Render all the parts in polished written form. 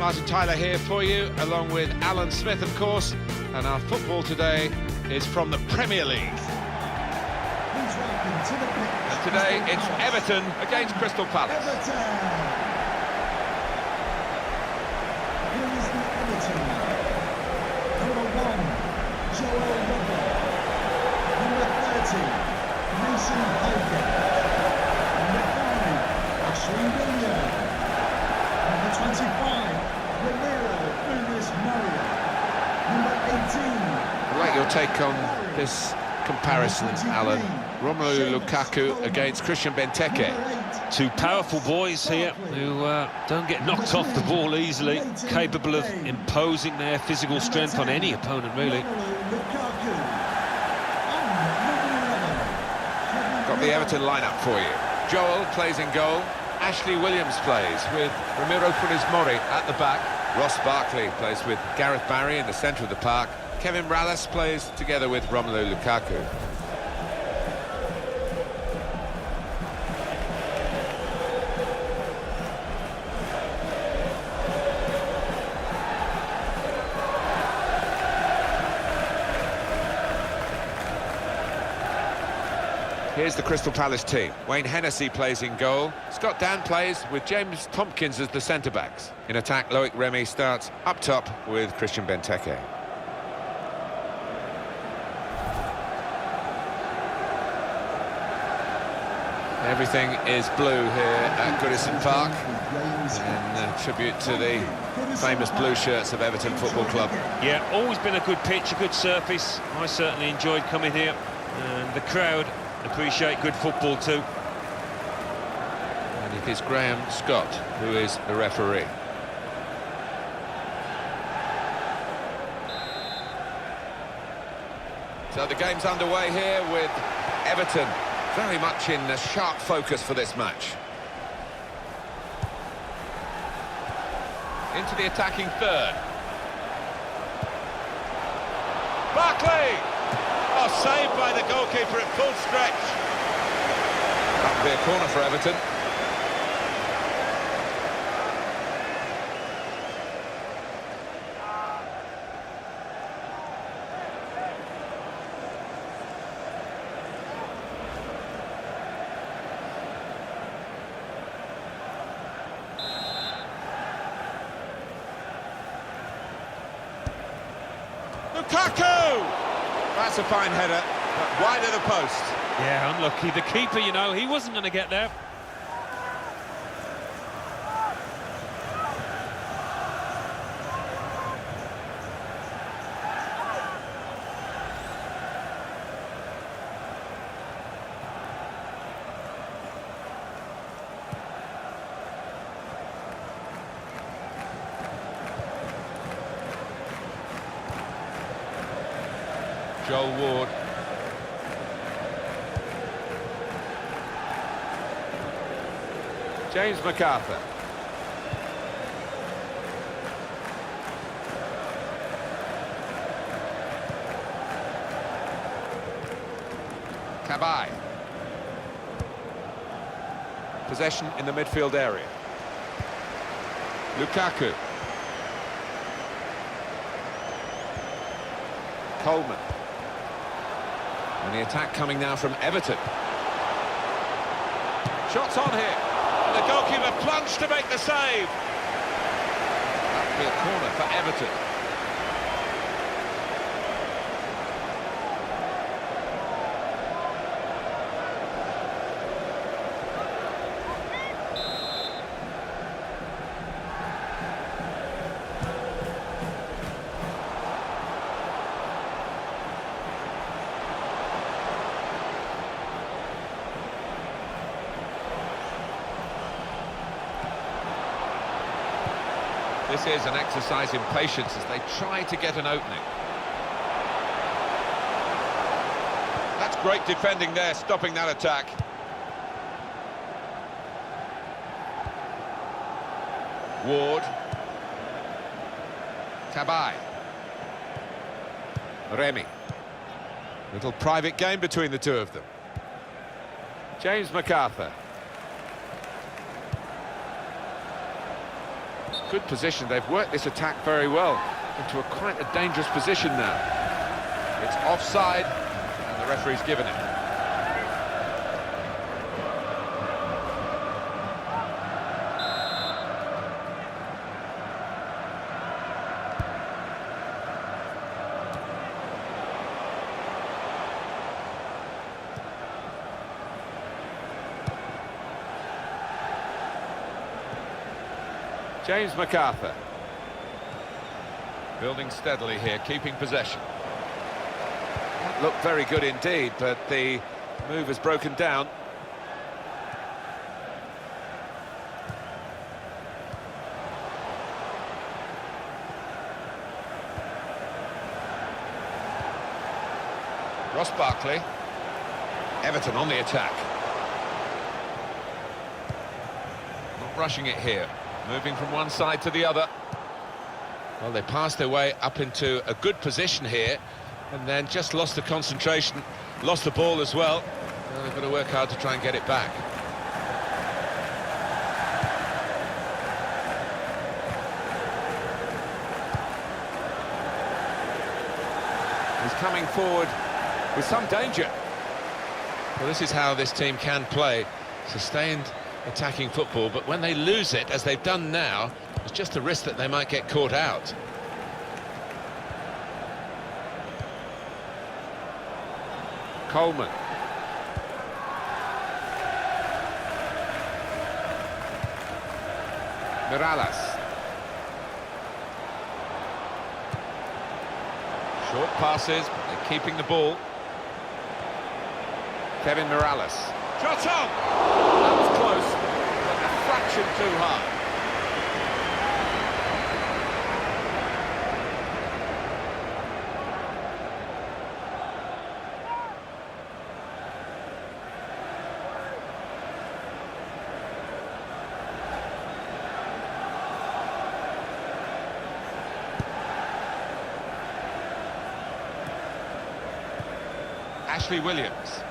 Martin Tyler here for you, along with Alan Smith, of course, and our football today is from the Premier League. And today it's Everton against Crystal Palace. Here is the Everton. Number 1, Joel Rubber. Number 30, Mason Holgate. Number 5, Ashley Williams. Number 25, Romero Funes Maria. Number 18. I'd like your take on this comparison, Alan. Romelu Lukaku against Christian Benteke. Two powerful boys here who don't get knocked off the ball easily, capable of imposing their physical strength on any opponent, really. Got the Everton lineup for you. Joel plays in goal. Ashley Williams plays with Ramiro Funes Mori at the back. Ross Barkley plays with Gareth Barry in the centre of the park. Kevin Rallis plays together with Romelu Lukaku. Here's the Crystal Palace team. Wayne Hennessy plays in goal. Scott Dan plays with James Tompkins as the centre-backs. In attack, Loic Remy starts up top with Christian Benteke. Everything is blue here at Goodison Park, in tribute to the famous blue shirts of Everton Football Club. Yeah, always been a good pitch, a good surface. I certainly enjoyed coming here, and the crowd appreciate good football too. And it is Graham Scott who is the referee. So the game's underway here with Everton very much in sharp focus for this match. Into the attacking third. Barkley! Oh, saved by the goalkeeper at full stretch. That would be a corner for Everton. Lukaku! That's a fine header, but wide of the post. Yeah, unlucky. The keeper, you know, he wasn't going to get there. Joel Ward. James MacArthur. Cabaye. Possession in the midfield area. Lukaku. Coleman. And the attack coming now from Everton. Shots on here. And the goalkeeper plunged to make the save. That would be a corner for Everton. This is an exercise in patience as they try to get an opening. That's great defending there, stopping that attack. Ward. Cabaye. Remy. Little private game between the two of them. James MacArthur. Good position. They've worked this attack very well into quite a dangerous position now. It's offside, and the referee's given it. James MacArthur. Building steadily here, keeping possession. That looked very good indeed, but the move has broken down. Ross Barkley. Everton on the attack. Not rushing it here. Moving from one side to the other. Well, they passed their way up into a good position here and then just lost the concentration, lost the ball as well. Well, they've got to work hard to try and get it back. He's coming forward with some danger. Well, this is how this team can play. Sustained attacking football, but when they lose it, as they've done now, it's just a risk that they might get caught out. Coleman. Mirallas. Short passes, but they're keeping the ball. Kevin Mirallas. Shot on! That was close, but a fraction too high. Ashley Williams.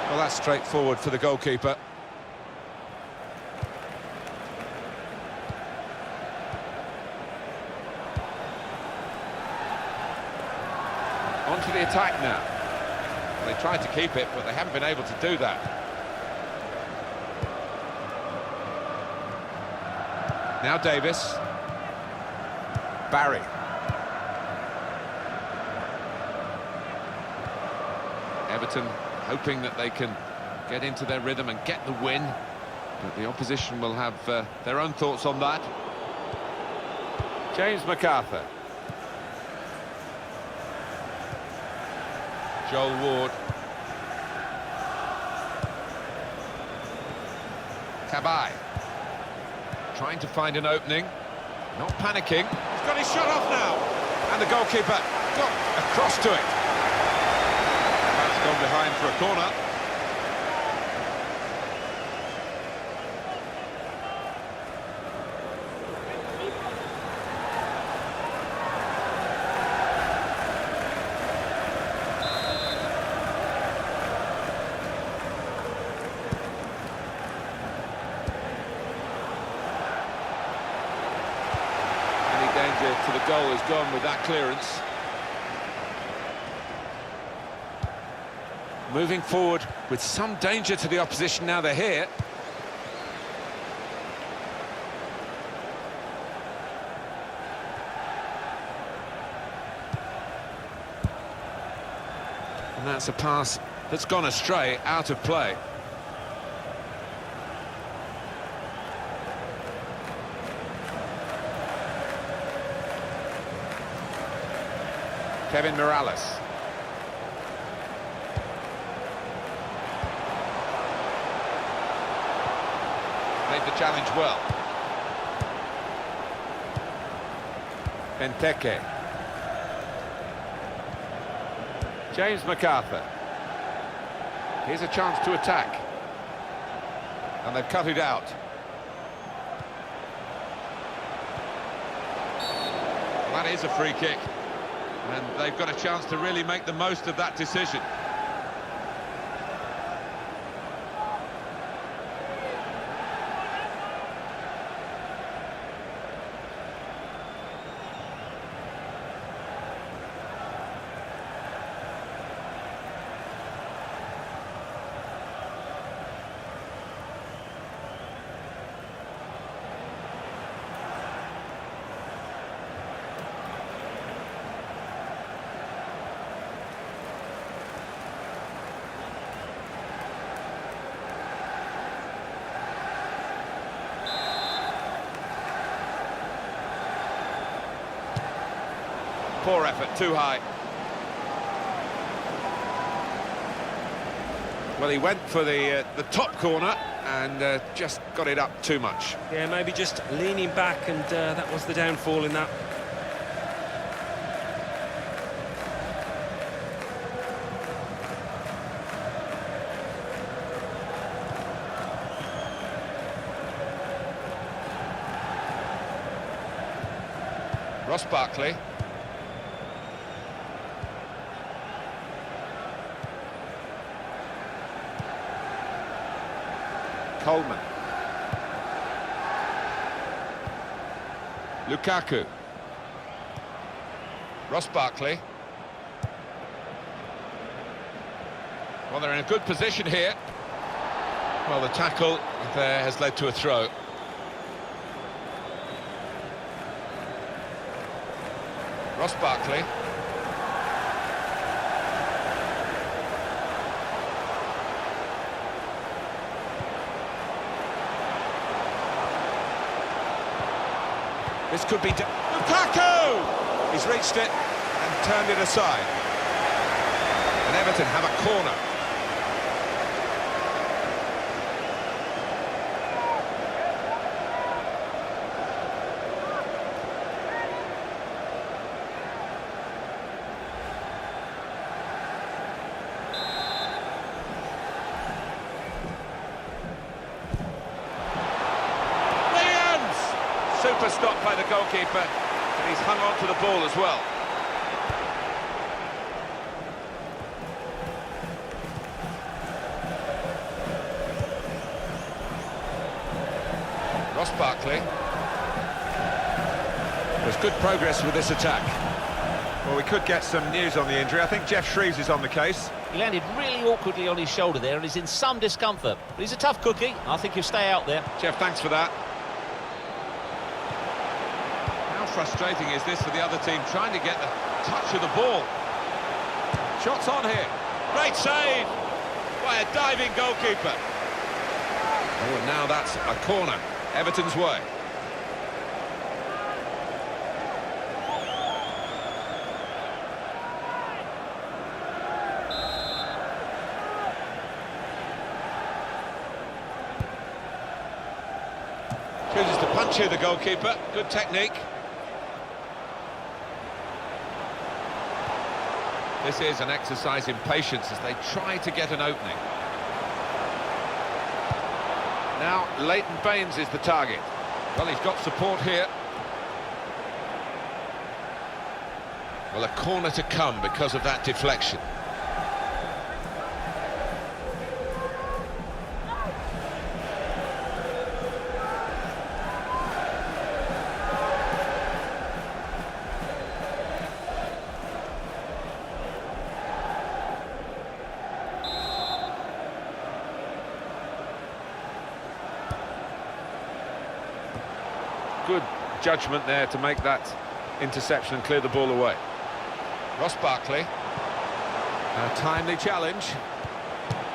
Well, that's straightforward for the goalkeeper. On to the attack now. Well, they tried to keep it, but they haven't been able to do that. Now Davis. Barry. Everton hoping that they can get into their rhythm and get the win, but the opposition will have their own thoughts on that. James MacArthur. Joel Ward. Cabaye. Trying to find an opening, not panicking. He's got his shot off now, and the goalkeeper got across to it. Gone behind for a corner. Any danger to the goal is gone with that clearance. Moving forward with some danger to the opposition now they're here. And that's a pass that's gone astray, out of play. Kevin Mirallas. Made the challenge well. Benteke. James MacArthur. Here's a chance to attack. And they've cut it out. Well, that is a free kick. And they've got a chance to really make the most of that decision. Poor effort, too high. Well, he went for the top corner and just got it up too much. Yeah, maybe just leaning back, and that was the downfall in that. Ross Barkley. Coleman. Lukaku. Ross Barkley. Well, they're in a good position here. Well, the tackle there has led to a throw. Ross Barkley. This could be... Lukaku! He's reached it and turned it aside. And Everton have a corner. Super stop by the goalkeeper, and he's hung on to the ball as well. Ross Barkley. There's good progress with this attack. Well, we could get some news on the injury. I think Jeff Shreves is on the case. He landed really awkwardly on his shoulder there and is in some discomfort. But he's a tough cookie. I think he'll stay out there. Jeff, thanks for that. Frustrating is this for the other team, trying to get the touch of the ball. Shots on here. Great save by a diving goalkeeper. Oh, and now that's a corner, Everton's way. Chooses to punch here, the goalkeeper. Good technique. This is an exercise in patience as they try to get an opening. Now, Leighton Baines is the target. Well, he's got support here. Well, a corner to come because of that deflection. Good judgment there to make that interception and clear the ball away. Ross Barkley. A timely challenge.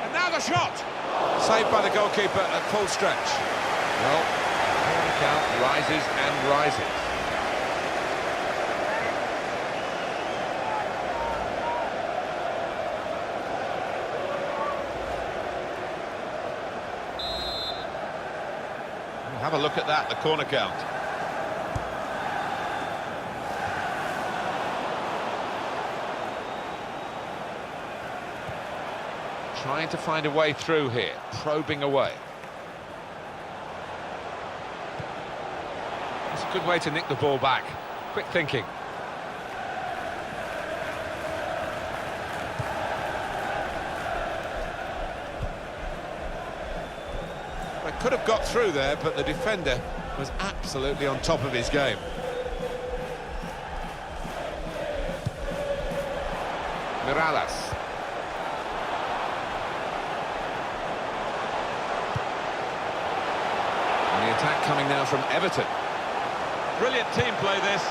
And now the shot! Saved by the goalkeeper at full stretch. Well, the count rises and rises. Have a look at that, the corner count. Trying to find a way through here, probing away. It's a good way to nick the ball back. Quick thinking. They could have got through there, but the defender was absolutely on top of his game. Mirallas. And the attack coming now from Everton. Brilliant team play this,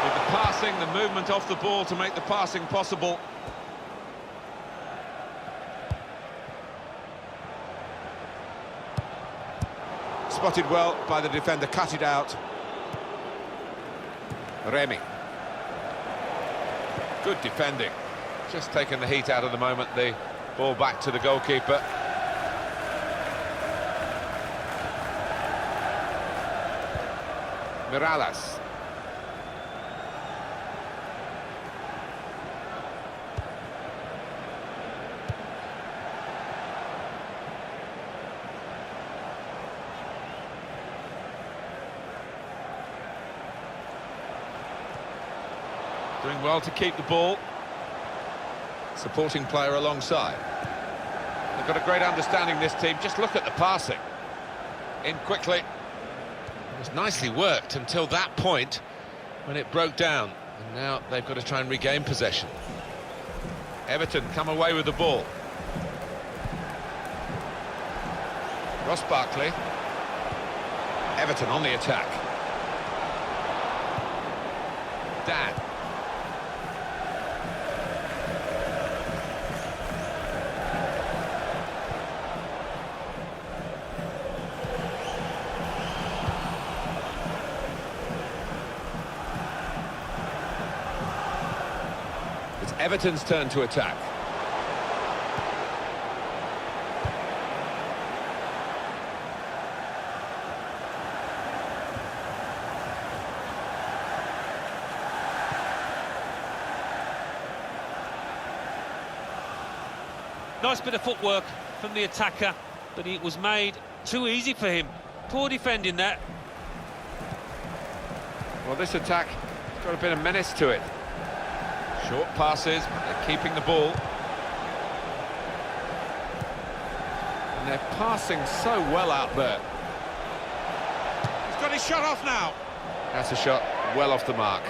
with the passing, the movement off the ball to make the passing possible. Spotted well by the defender, cut it out. Remy. Good defending. Just taking the heat out of the moment. The ball back to the goalkeeper. Mirallas. Doing well to keep the ball. Supporting player alongside. They've got a great understanding, this team. Just look at the passing. In quickly. It was nicely worked until that point when it broke down. And now they've got to try and regain possession. Everton come away with the ball. Ross Barkley. Everton on the attack. Dan. It's Everton's turn to attack. Nice bit of footwork from the attacker, but it was made too easy for him. Poor defending that. Well, this attack has got a bit of menace to it. Short passes, but they're keeping the ball. And they're passing so well out there. He's got his shot off now. That's a shot well off the mark.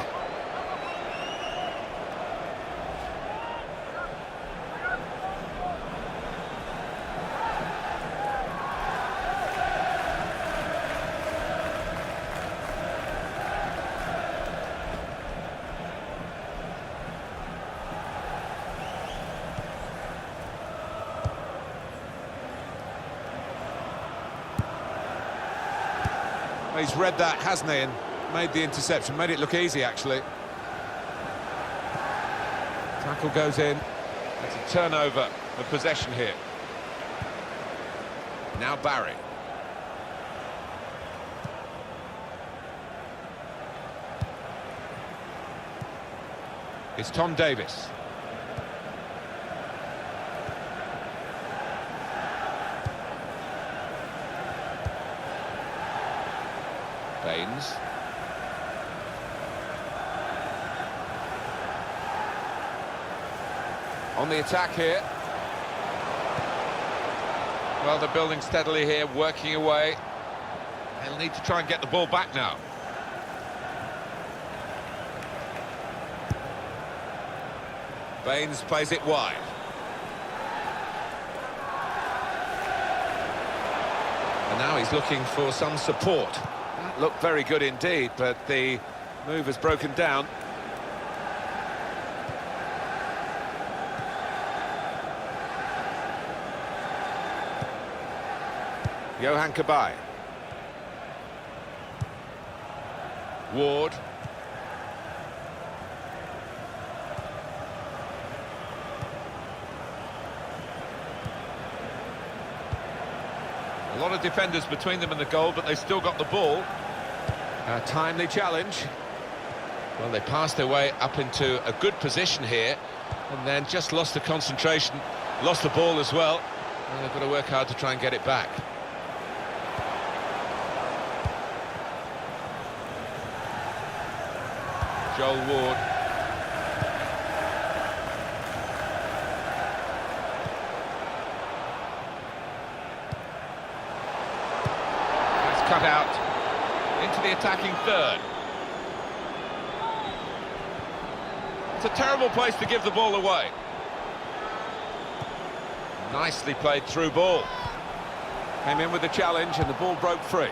He's read that, hasn't he, and made the interception, made it look easy, actually. Tackle goes in. It's a turnover of possession here. Now Barry. It's Tom Davis. Baines. On the attack here. Well, they're building steadily here, working away. They'll need to try and get the ball back now. Baines plays it wide. And now he's looking for some support. That looked very good indeed, but the move has broken down. Johan Cabaye. Ward. A lot of defenders between them and the goal, but they still got the ball. A timely challenge. Well, they passed their way up into a good position here, and then just lost the concentration, lost the ball as well. And they've got to work hard to try and get it back. Joel Ward. That's cut out into the attacking third. It's a terrible place to give the ball away. Nicely played through ball. Came in with the challenge and the ball broke free.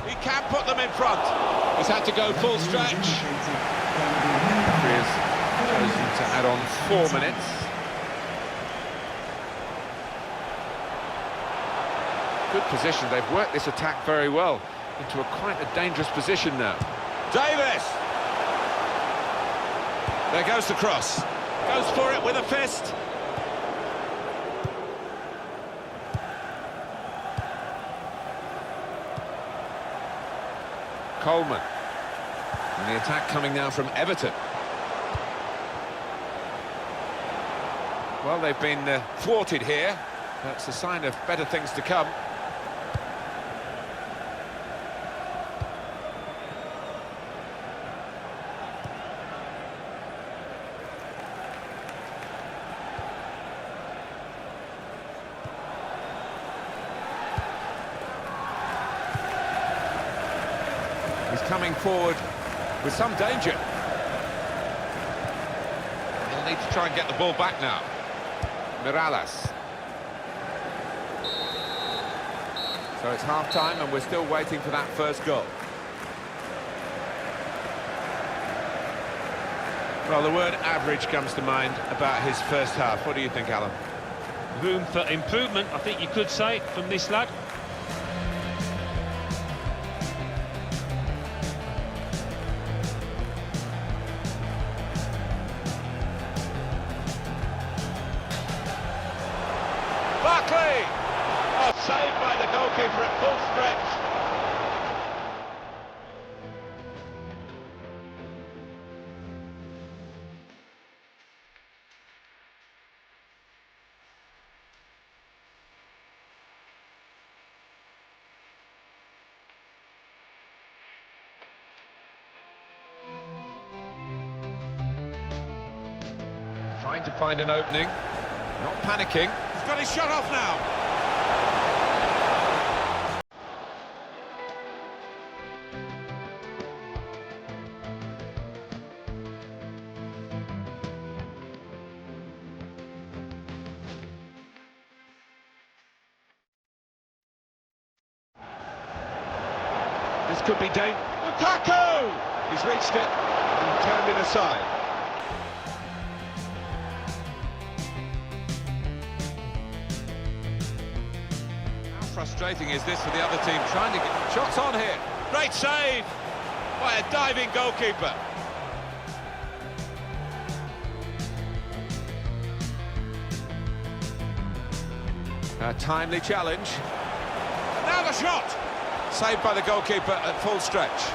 He can put them in front. He's had to go full stretch. Referee has chosen to add on 4 minutes. Good position. They've worked this attack very well into quite a dangerous position now. Davis! There goes the cross. Goes for it with a fist. Coleman. And the attack coming now from Everton. Well, they've been thwarted here. That's a sign of better things to come. He's coming forward with some danger. He'll need to try and get the ball back now. Mirallas. So it's half-time and we're still waiting for that first goal. Well, the word average comes to mind about his first half. What do you think, Alan? Room for improvement, I think you could say, from this lad. Barkley! Oh, saved by the goalkeeper at full stretch. Trying to find an opening, not panicking. He's got his shot off now. This could be dangerous. Lukaku! He's reached it and turned it aside. Frustrating is this for the other team, trying to get shots on here. Great save by a diving goalkeeper. A timely challenge. Now the shot! Saved by the goalkeeper at full stretch.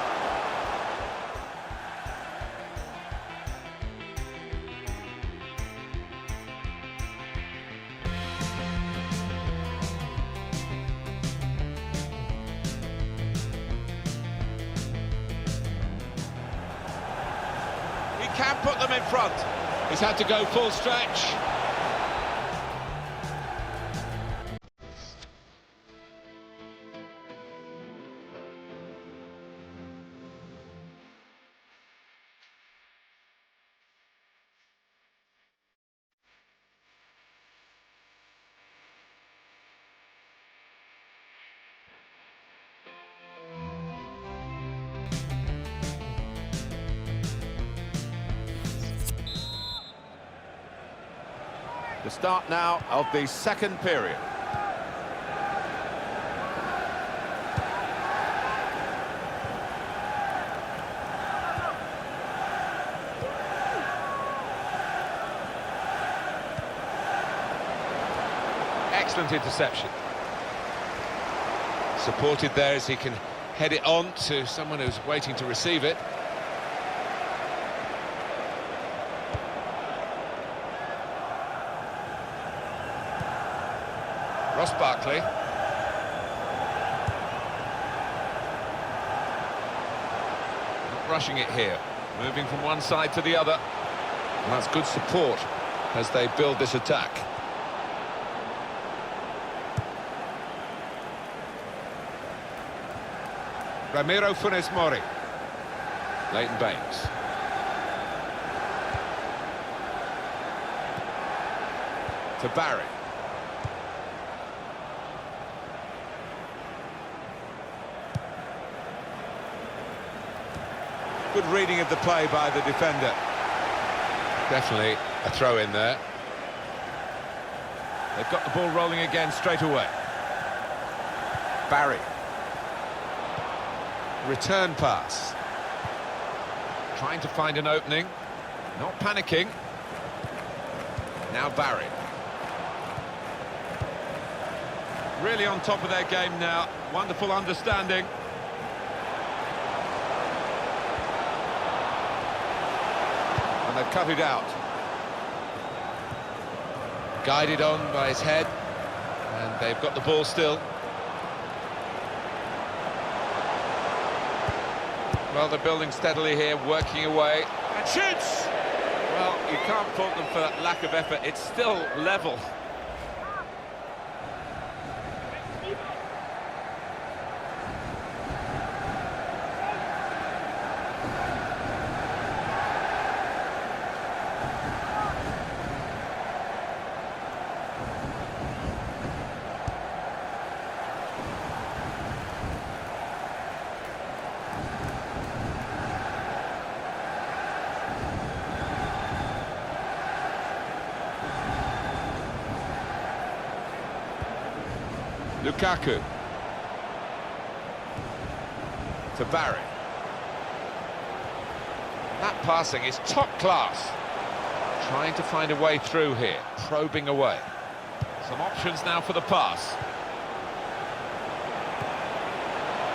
Can put them in front. He's had to go full stretch. The start now of the second period. Excellent interception. Supported there as he can head it on to someone who's waiting to receive it. Ross Barkley. Not rushing it here. Moving from one side to the other. And that's good support as they build this attack. Ramiro Funes Mori. Leighton Baines. To Barry. Good reading of the play by the defender. Definitely a throw in there. They've got the ball rolling again straight away. Barry. Return pass. Trying to find an opening. Not panicking. Now Barry. Really on top of their game now. Wonderful understanding. And they've cut it out. Guided on by his head. And they've got the ball still. Well, they're building steadily here, working away. And shoots! Well, you can't fault them for that lack of effort. It's still level. Lukaku to Barry. That passing is top class. Trying to find a way through here, probing away. Some options now for the pass.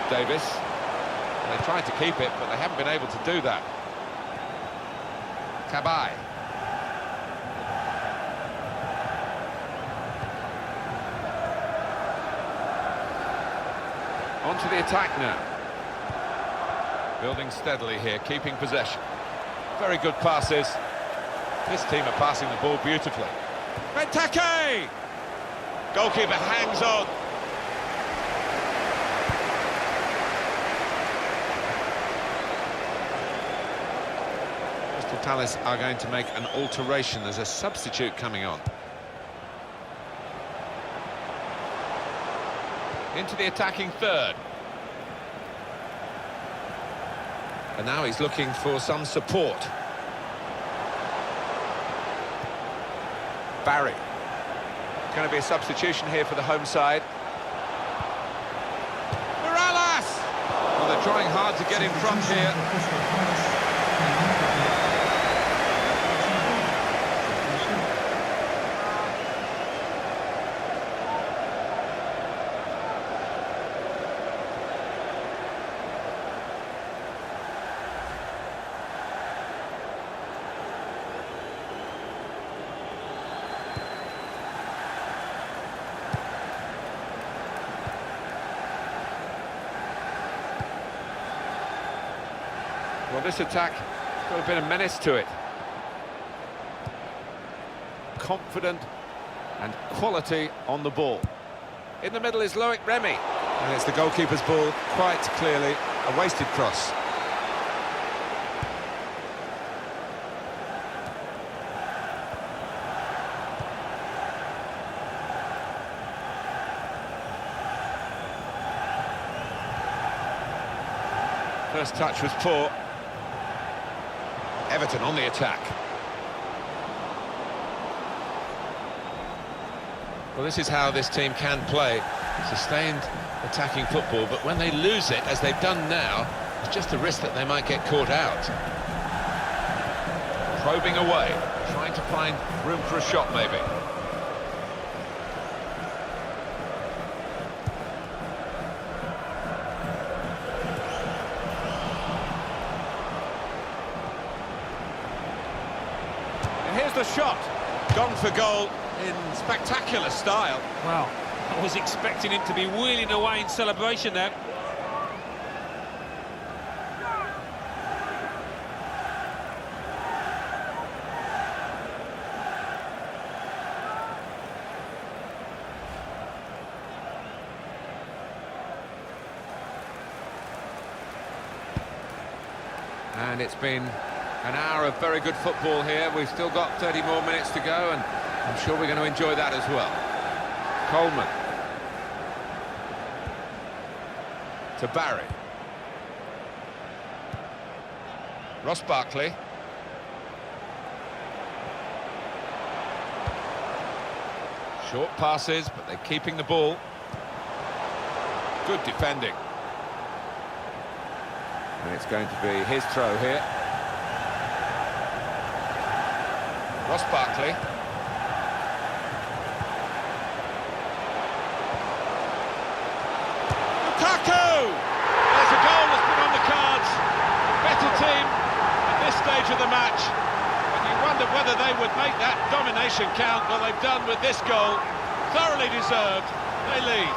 Davis. They tried to keep it, but they haven't been able to do that. Cabaye. On to the attack now. Building steadily here, keeping possession. Very good passes. This team are passing the ball beautifully. Benteke! Goalkeeper hangs on. Crystal Palace are going to make an alteration. There's a substitute coming on. Into the attacking third. And now he's looking for some support. Barry. Going to be a substitution here for the home side. Morales! Well, they're trying hard to get in front here. Well, this attack got a bit of menace to it. Confident and quality on the ball. In the middle is Loic Remy. And it's the goalkeeper's ball, quite clearly a wasted cross. First touch was poor. Everton on the attack. Well, this is how this team can play. Sustained attacking football, but when they lose it, as they've done now, it's just the risk that they might get caught out. Probing away, trying to find room for a shot, maybe. Here's the shot, gone for goal in spectacular style. Well, I was expecting him to be wheeling away in celebration there. And it's been an hour of very good football here. We've still got 30 more minutes to go, and I'm sure we're going to enjoy that as well. Coleman. To Barry. Ross Barkley. Short passes, but they're keeping the ball. Good defending. And it's going to be his throw here. Ross Barkley. Lukaku! There's a goal that's been on the cards. Better team at this stage of the match. And you wonder whether they would make that domination count. Well, they've done with this goal. Thoroughly deserved. They lead.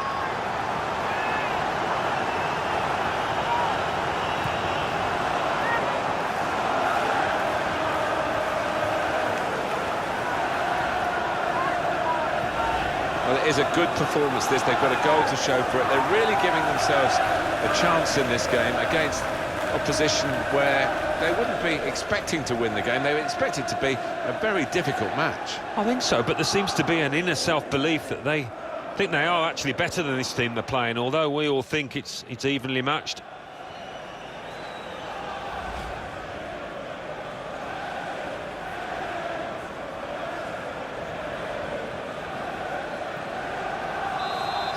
Well, it is a good performance, this. They've got a goal to show for it. They're really giving themselves a chance in this game against opposition where they wouldn't be expecting to win the game. They were expected to be a very difficult match. I think so, but there seems to be an inner self-belief that they think they are actually better than this team they're playing, although we all think it's evenly matched.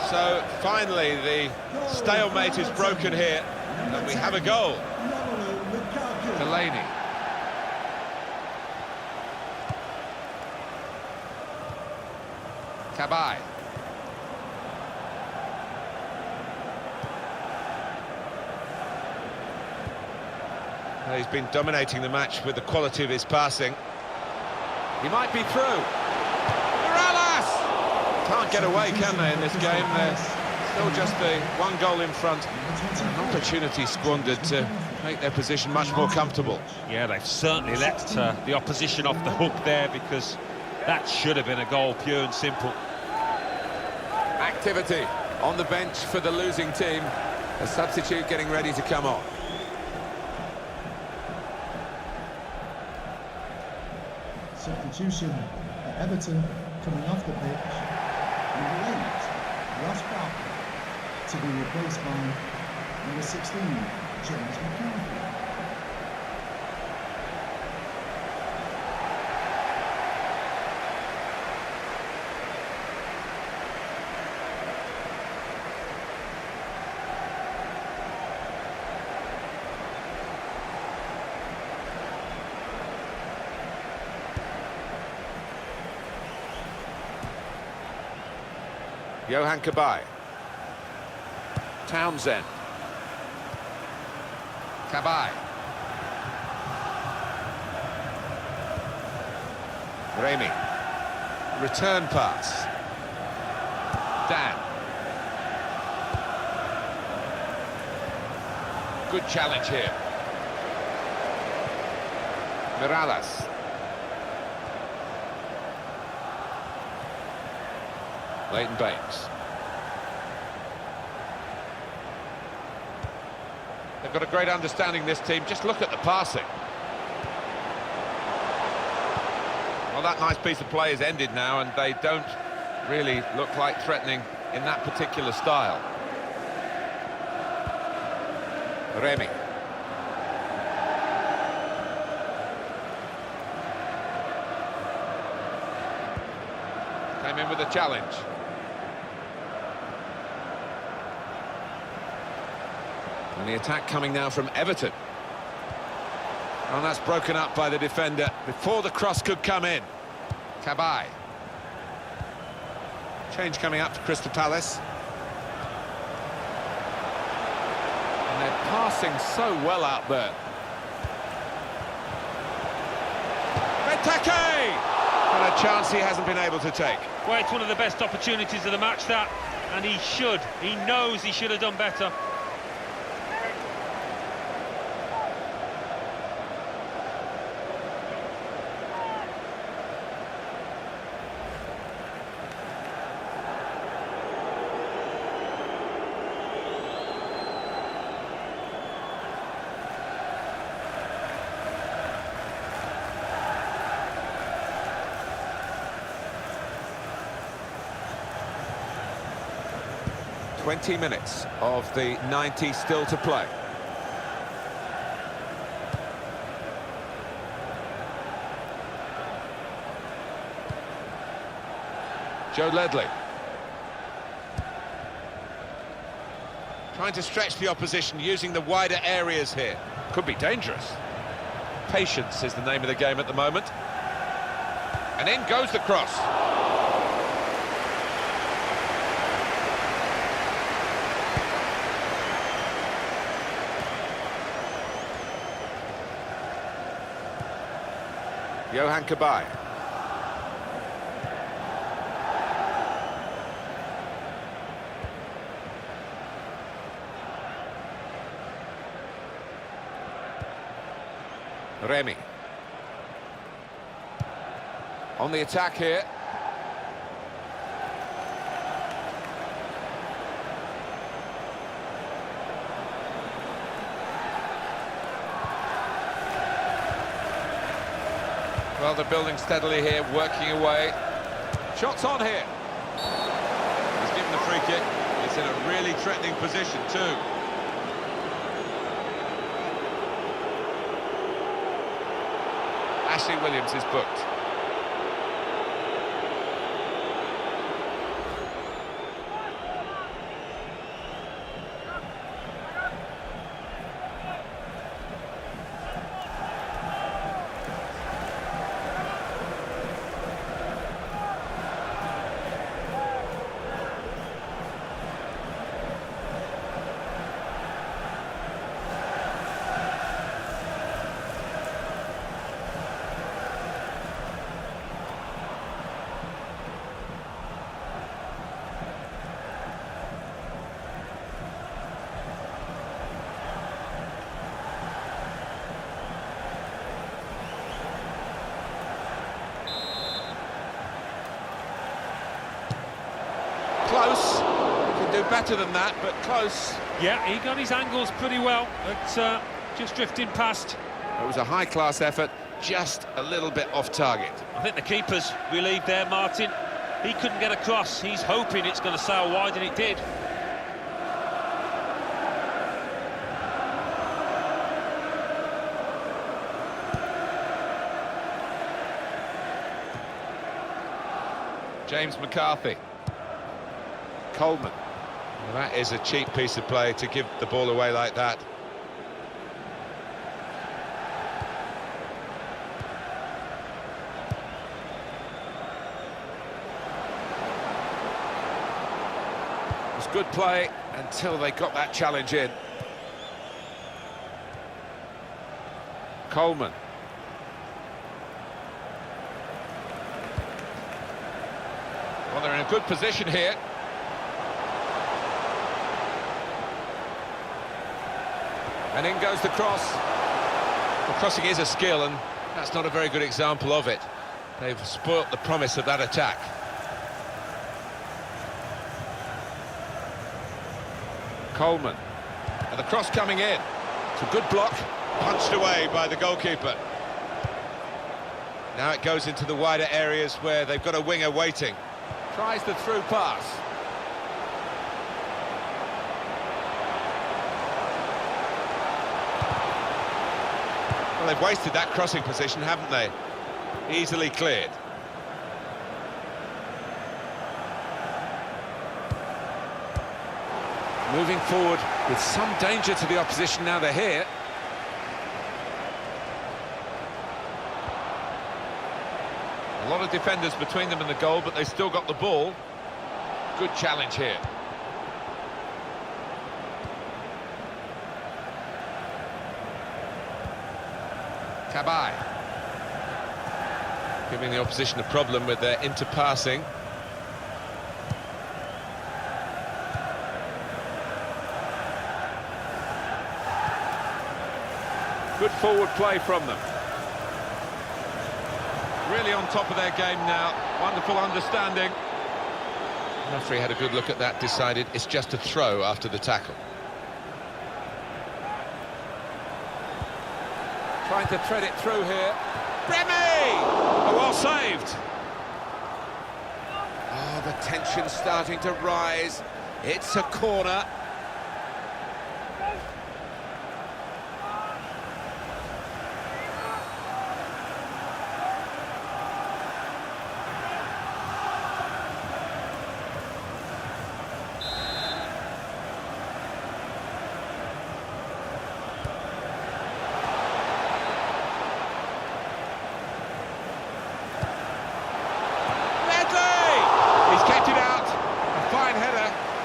So finally the stalemate is broken here and we have a goal. Delaney. Cabaye. Well, he's been dominating the match with the quality of his passing. He might be through. Can't get away, can they, in this game? They're still just the one goal in front. An opportunity squandered to make their position much more comfortable. Yeah, they've certainly let the opposition off the hook there, because that should have been a goal, pure and simple. Activity on the bench for the losing team. A substitute getting ready to come on. Substitution for Everton coming off the pitch. Number 8, Ross Barkley, to be replaced by number 16, James McCarthy. Johan Cabaye. Townsend. Cabaye. Remy. Return pass. Dan. Good challenge here. Mirallas. Leighton Baines. They've got a great understanding, this team. Just look at the passing. Well, that nice piece of play is ended now, and they don't really look like threatening in that particular style. Remy. Came in with a challenge. And the attack coming now from Everton. And that's broken up by the defender before the cross could come in. Cabaye. Change coming up for Crystal Palace. And they're passing so well out there. Benteke! And a chance he hasn't been able to take. Well, it's one of the best opportunities of the match, that, and he knows he should have done better. "20 minutes of the 90 still to play. Joe Ledley. Trying to stretch the opposition, using the wider areas here. Could be dangerous. Patience is the name of the game at the moment. And in goes the cross. Johan Kabay. Remy. On the attack here. Well, they're building steadily here, working away. Shots on here. He's given the free kick. It's in a really threatening position too. Ashley Williams is booked. Close. Can do better than that, but close. Yeah, he got his angles pretty well, but just drifting past. It was a high-class effort, just a little bit off target. I think the keeper's relieved there, Martin. He couldn't get across. He's hoping it's going to sail wide, and it did. James McCarthy. Coleman. Well, that is a cheap piece of play to give the ball away like that. It was good play until they got that challenge in. Coleman. Well, they're in a good position here. And in goes the cross. Well, crossing is a skill, and that's not a very good example of it. They've spoilt the promise of that attack. Coleman. And the cross coming in. It's a good block. Punched away by the goalkeeper. Now it goes into the wider areas where they've got a winger waiting. Tries the through pass. Well, they've wasted that crossing position, haven't they? Easily cleared. Moving forward with some danger to the opposition now they're here. A lot of defenders between them and the goal, but they still got the ball. Good challenge here. Kabay. Giving the opposition a problem with their interpassing. Good forward play from them. Really on top of their game now. Wonderful understanding. The referee had a good look at that, decided it's just a throw after the tackle. Trying to thread it through here. Remy! Oh, well saved. Oh, the tension's starting to rise. It's a corner.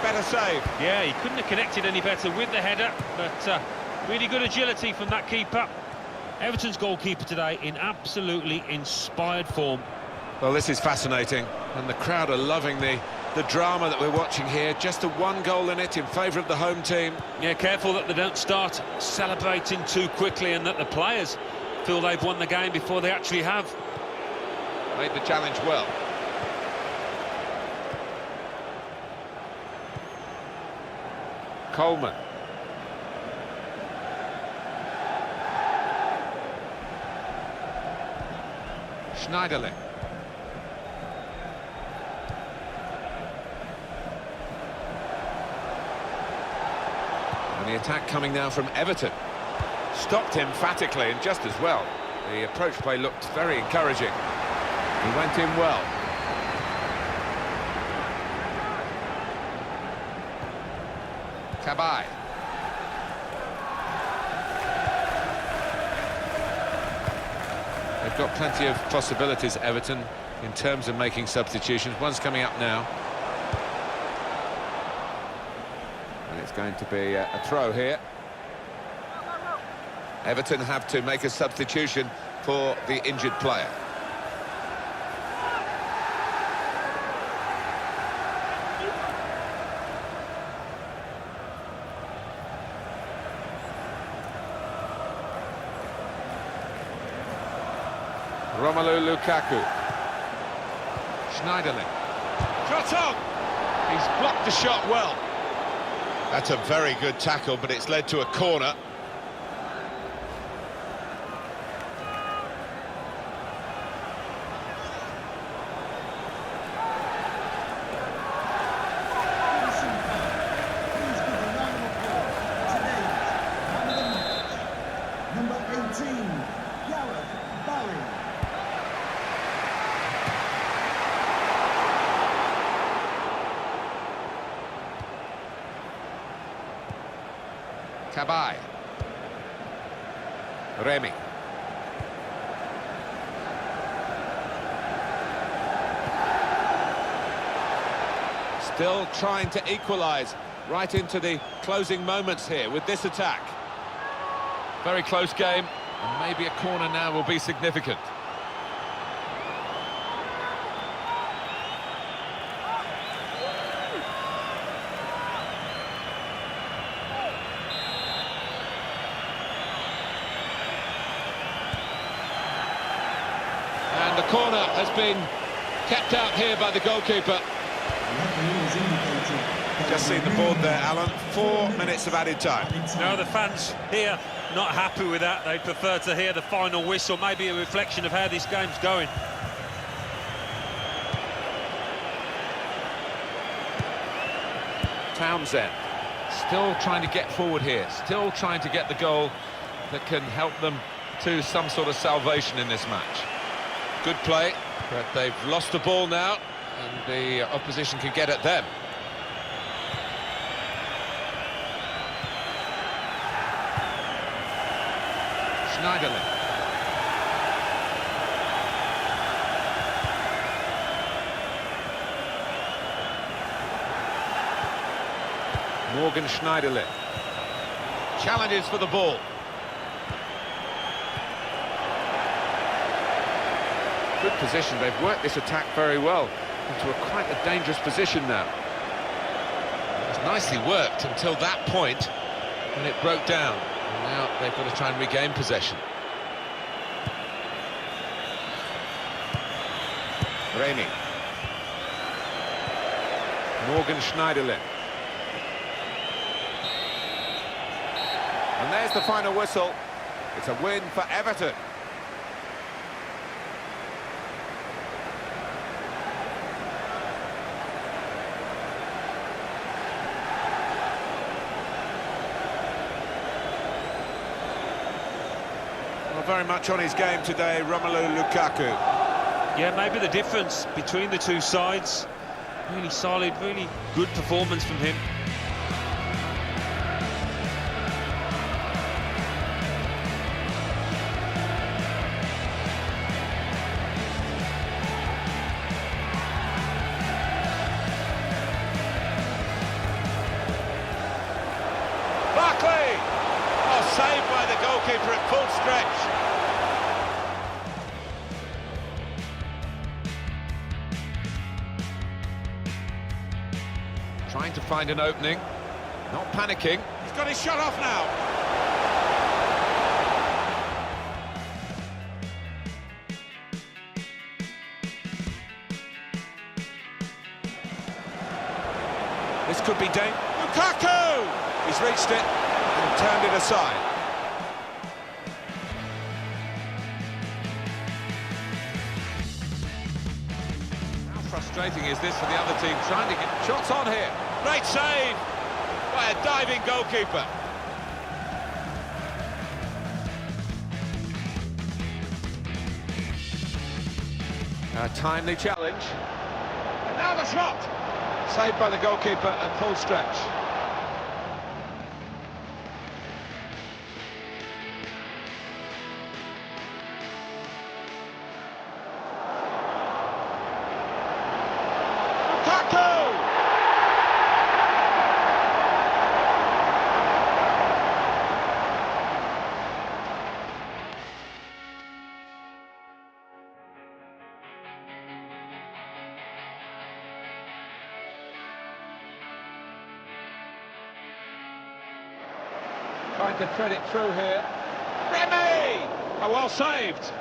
better save. Yeah, he couldn't have connected any better with the header, but really good agility from that keeper. Everton's goalkeeper today in absolutely inspired form. Well, this is fascinating, and the crowd are loving the drama that we're watching here. Just a one goal in it in favour of the home team. Yeah, careful that they don't start celebrating too quickly and that the players feel they've won the game before they actually have. Made the challenge well. Coleman. Schneiderlin. And the attack coming now from Everton. Stopped emphatically and just as well. The approach play looked very encouraging. He went in well. Cabaye. They've got plenty of possibilities, Everton, in terms of making substitutions. One's coming up now. And it's going to be a throw here. Everton have to make a substitution for the injured player. Romelu Lukaku. Schneiderlin. Shot on! He's blocked the shot well. That's a very good tackle, but it's led to a corner. Goodison Park. Please give a round of applause to today's man of the match. Number 18, Gareth Barry. Cabaye. Remy. Still trying to equalise right into the closing moments here with this attack. Very close game, and maybe a corner now will be significant. And the corner has been kept out here by the goalkeeper. Just seen the board there, Alan. 4 minutes of added time. No, the fans here not happy with that. They prefer to hear the final whistle, maybe a reflection of how this game's going. Townsend still trying to get forward here, still trying to get the goal that can help them to some sort of salvation in this match. Good play, but they've lost the ball now, and the opposition can get at them. Schneiderlin. Morgan Schneiderlin. Challenges for the ball. Good position. They've worked this attack very well into quite a dangerous position now. It was nicely worked until that point when it broke down. And now they've got to try and regain possession. Remy. Morgan Schneiderlin. And there's the final whistle. It's a win for Everton. Well, very much on his game today, Romelu Lukaku. Yeah, maybe the difference between the two sides. Really solid, really good performance from him. goalkeeper at full stretch. Trying to find an opening, not panicking. He's got his shot off now. This could be dangerous. Lukaku! He's reached it and turned it aside. How frustrating is this for the other team, trying to get shots on here? Great save by a diving goalkeeper. A timely challenge. And now the shot! Saved by the goalkeeper at full stretch. Lukaku! Trying to thread it through here. Remy! Oh, well saved.